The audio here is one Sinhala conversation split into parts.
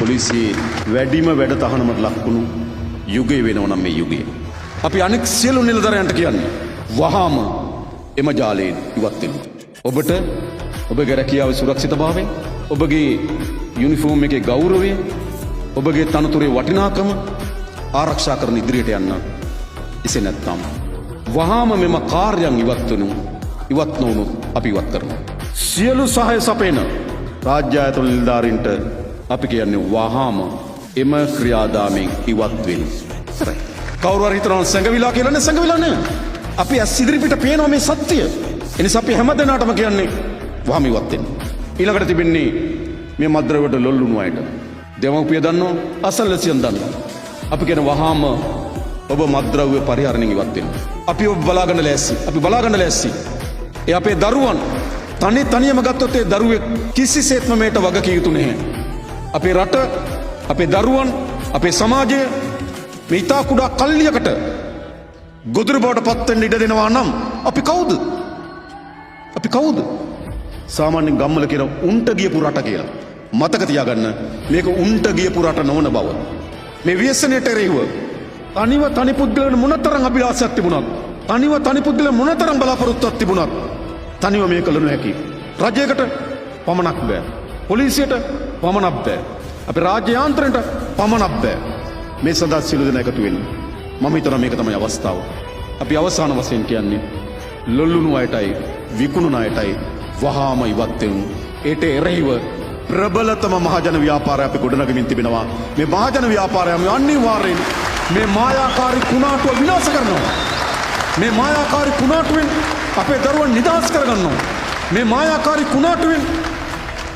පොලිසියේ වැඩිම වැඩ තහනමට ලක්වුණු යුගය වෙනවා නම් මේ යුගය. අපි අනෙක් සියලු නිලධරයන්ට කියන්නේ වහාම එම ජාලයෙන් ඉවත් වෙන්න. ඔබට ඔබගේ රැකියාවේ සුරක්ෂිතභාවය, ඔබගේ යුනිෆෝම් එකේ ගෞරවය, ඔබගේ තනතුරේ වටිනාකම ආරක්ෂා කරන ඉදිරියට යන්න. එසේ නැත්නම් වහාම මෙම කාර්යයන් ඉවත් නොවුණු අපි ඉවත් කරනවා. සියලු සහාය සපයන රාජ්‍ය ආයතන නිලධාරීන්ට අපි කියන්නේ වහාම එම ක්‍රියාදාමයෙන් ඉවත් වෙන්න. හරි. කවුරු හරි හිතනවා සංගවිලා කියලා නේ, සංගවිලා නේ. අපි ඇස් ඉදිරිපිට පේනවා මේ සත්‍යය. එනිසා අපි හැමදෙනාටම කියන්නේ වහාම ඉවත් වෙන්න. ඊළඟට තිබෙන්නේ මේ මද්ද්‍රව්‍යවලට ලොල්ලුණු අයට. දෙමව්පිය දන්නෝ, අසල්වැසියන් දන්නෝ. අපි කියන වහාම ඔබ මද්ද්‍රව්‍ය පරිහරණයෙන් ඉවත් වෙන්න. අපි ඔබ බලාගන්න ලෑස්ති. අපි බලාගන්න ලෑස්ති. ඒ අපේ දරුවන් තනියම ගත්තොත් ඒ දරුවෙක් කිසිසේත්ම මේට වගකිය යුතු නැහැ. අපේ රට, අපේ දරුවන්, අපේ සමාජය මේ ඉතා කුඩා කල්ලියකට ගොදුරු බවට පත් වෙන්න ඉඩ දෙනවා නම් අපි කවුද? අපි කවුද? සාමාන්‍යයෙන් ගම්වල කියන උන්ට ගියපු රට කියලා. මතක තියාගන්න, මේක උන්ට ගියපු රට නොවන බව. මේ ව්‍යසනයට එරෙහිව තනි පුද්ගලයන් මොනතරම් අභිලාෂයක් තිබුණත්, තනි පුද්ගලයන් මොනතරම් බලාපොරොත්තුවක් තිබුණත් තනිව මේක කළ නොහැකි. රජයකට පමණක් බෑ. පොලිසියට පමණක් බෑ. අපේ රාජ්‍ය යාන්ත්‍රණයට පමණක් බෑ. මේ සඳහා සියලු දෙනා එකතු වෙන්න. මම හිතනවා මේක තමයි අවස්ථාව. අපි අවසාන වශයෙන් කියන්නේ ලොල්ලුණු අයටයි විකුණුන අයටයි වහාම ඉවත් වෙමු. ඒට එරෙහිව ප්‍රබලතම මහජන ව්‍යාපාරය අපි ගොඩනගමින් තිබෙනවා. මේ මහජන ව්‍යාපාරය අනිවාර්යෙන් මේ මායාකාරී කුණාටුව විනාශ කරනවා. මේ මායාකාරී කුණාටුවෙන් අපේ දරුවන් නිදහස් කරගන්නවා. මේ මායාකාරී කුණාටුවෙන්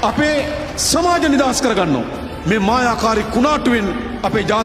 අපේ සමාජ නිදහස් කරගන්නවා. මේ මායාකාරී කුණාටුවෙන් අපේ